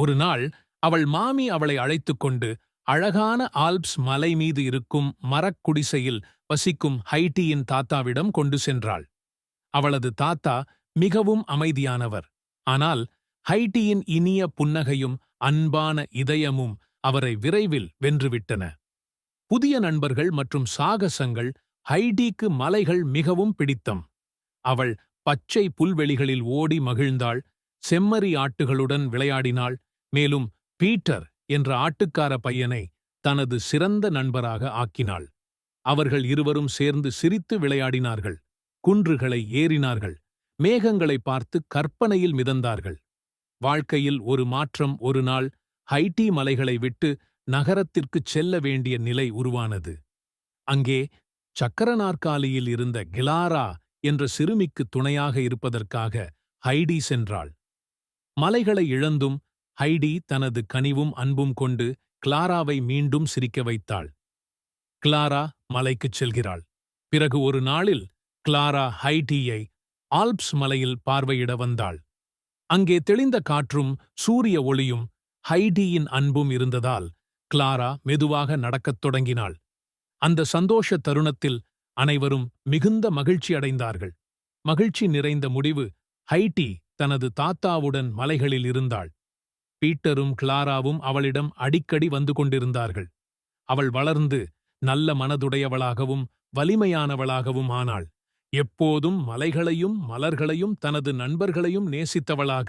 ஒரு நாள் அவள் மாமி அவளை அழைத்துக் கொண்டு அழகான ஆல்ப்ஸ் மலை மீது இருக்கும் மரக்குடிசையில் வசிக்கும் ஹைட்டியின் தாத்தாவிடம் கொண்டு சென்றாள். அவளது தாத்தா மிகவும் அமைதியானவர். ஆனால் ஹைட்டியின் இனிய புன்னகையும் அன்பான இதயமும் அவரை விரைவில் வென்றுவிட்டன. புதிய நண்பர்கள் மற்றும் சாகசங்கள். ஹைடிக்கு மலைகள் மிகவும் பிடித்தம். அவள் பச்சை புல்வெளிகளில் ஓடி மகிழ்ந்தாள், செம்மறி ஆட்டுகளுடன் விளையாடினாள், மேலும் பீட்டர் என்ற ஆட்டுக்கார பையனை தனது சிறந்த நண்பராக ஆக்கினாள். அவர்கள் இருவரும் சேர்ந்து சிரித்து விளையாடினார்கள், குன்றுகளை ஏறினார்கள், மேகங்களை பார்த்து கற்பனையில் மிதந்தார்கள். வாழ்க்கையில் ஒரு மாற்றம். ஒரு நாள் ஹைட்டி மலைகளை விட்டு நகரத்திற்குச் செல்ல வேண்டிய நிலை உருவானது. அங்கே சக்கர நாற்காலியில் இருந்த கிளாரா என்ற சிறுமிக்கு துணையாக இருப்பதற்காக ஹைடி சென்றாள். மலைகளை இழந்தும் ஹைடி தனது கனிவும் அன்பும் கொண்டு கிளாராவை மீண்டும் சிரிக்க வைத்தாள். கிளாரா மலைக்குச் செல்கிறாள். பிறகு ஒரு நாளில் கிளாரா ஹைட்டியை ஆல்ப்ஸ் மலையில் பார்வையிட வந்தாள். அங்கே தெளிந்த காற்றும் சூரிய ஒளியும் ஹைடியின் அன்பும் இருந்ததால் கிளாரா மெதுவாக நடக்கத் தொடங்கினாள். அந்த சந்தோஷ தருணத்தில் அனைவரும் மிகுந்த மகிழ்ச்சி அடைந்தார்கள். மகிழ்ச்சி நிறைந்த முடிவு. ஹைட்டி தனது தாத்தாவுடன் மலைகளில் இருந்தாள். பீட்டரும் கிளாராவும் அவளிடம் அடிக்கடி வந்து கொண்டிருந்தார்கள். அவள் வளர்ந்து நல்ல மனதுடையவளாகவும் வலிமையானவளாகவும் ஆனாள். எப்போதும் மலைகளையும் மலர்களையும் தனது நண்பர்களையும் நேசித்தவளாக.